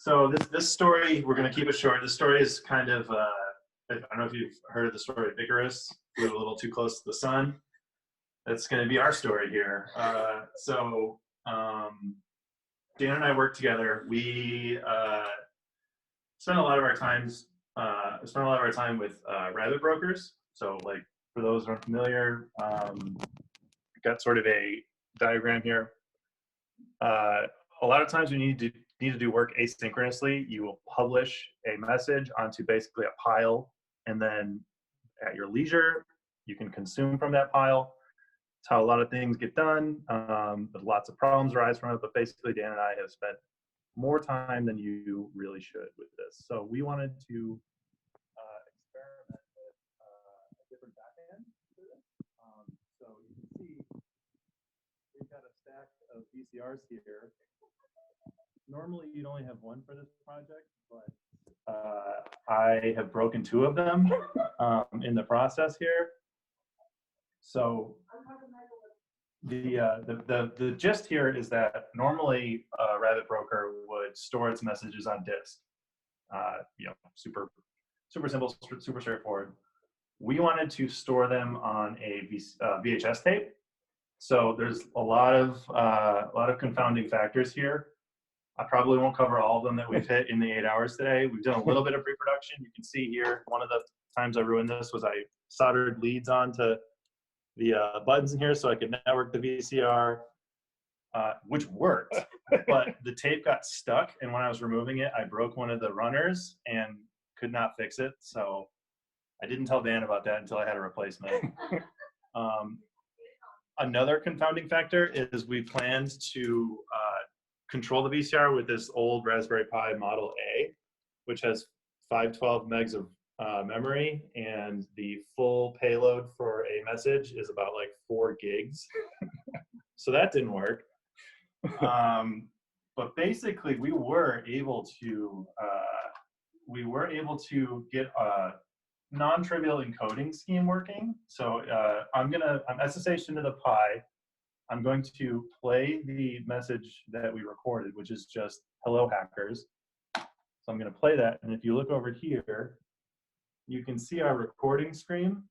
So this story, we're going to keep it short. This story is kind of, I don't know if you've heard of the story of Icarus, flew a little too close to the sun. That's going to be our story here. Dan and I work together. We spend a lot of our time with rabbit brokers. So, like, for those who aren't familiar, got sort of a diagram here. A lot of times when you need to do work asynchronously, you will publish a message onto basically a pile, and then at your leisure, you can consume from that pile. It's how a lot of things get done. But lots of problems arise from it. But basically, Dan and I have spent more time than you really should with this. So we wanted to experiment with a different backend for this. So you can see we've got a stack of VCRs here. Normally, you'd only have one for this project, but I have broken two of them in the process here. So the gist here is that normally a Rabbit broker would store its messages on disk. Super simple, super straightforward. We wanted to store them on a VHS tape. So there's a lot of confounding factors here. I probably won't cover all of them that we've hit in the 8 hours today. We've done a little bit of pre-production. You can see here, one of the times I ruined this was I soldered leads onto the buttons in here so I could network the VCR, which worked, but the tape got stuck, and when I was removing it, I broke one of the runners and could not fix it, so I didn't tell Dan about that until I had a replacement. Another confounding factor is we planned to control the VCR with this old Raspberry Pi Model A, which has 512 megs of memory, and the full payload for a message is about like 4 gigs. So that didn't work. But basically, we were able to get a non-trivial encoding scheme working. So I'm SSH into the Pi. I'm going to play the message that we recorded, which is just "Hello, hackers." So I'm going to play that, and if you look over here, you can see our recording screen.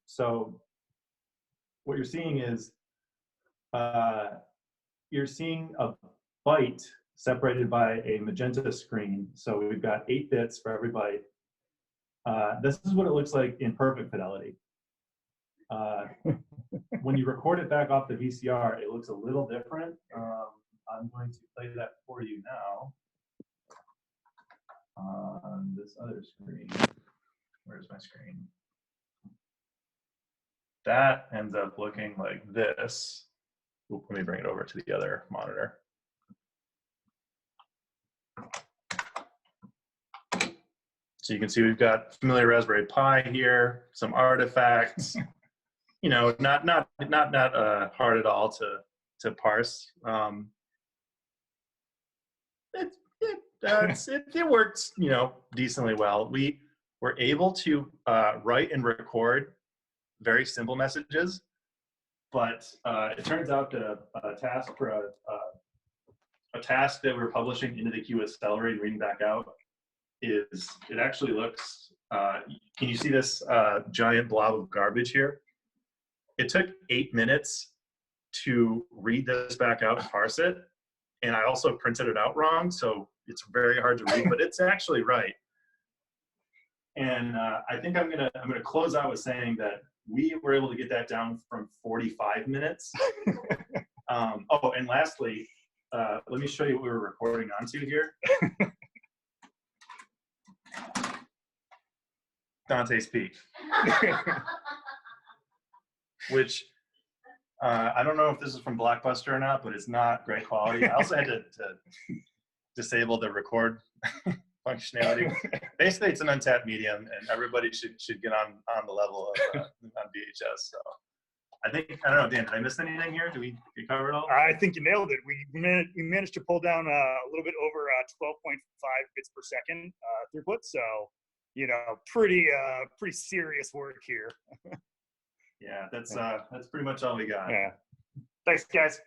So what you're seeing is you're seeing a byte separated by a magenta screen. So we've got 8 bits for every byte. This is what it looks like in perfect fidelity. When you record it back off the VCR, it looks a little different. I'm going to play that for you now on this other screen. Where's my screen? That ends up looking like this. Let me bring it over to the other monitor. So you can see we've got familiar Raspberry Pi here, some artifacts. Not hard at all to parse. It works, decently well. We were able to write and record very simple messages, but it turns out that a task that we're publishing into the queue as celery and reading back out it actually looks. Can you see this giant blob of garbage here? It took 8 minutes to read this back out and parse it, and I also printed it out wrong, so it's very hard to read, but it's actually right. And I think I'm gonna close out with saying that we were able to get that down from 45 minutes. Oh, and lastly, let me show you what we were recording onto here. Dante's Peak. Which I don't know if this is from Blockbuster or not, but it's not great quality. I also had to disable the record functionality. Basically, it's an untapped medium, and everybody should get on the level of on VHS. So I don't know, Dan, did I miss anything here? Did we cover it all? I think you nailed it. We managed to pull down a little bit over 12.5 bits per second throughput. So, pretty serious work here. Yeah, that's pretty much all we got. Yeah. Thanks, guys.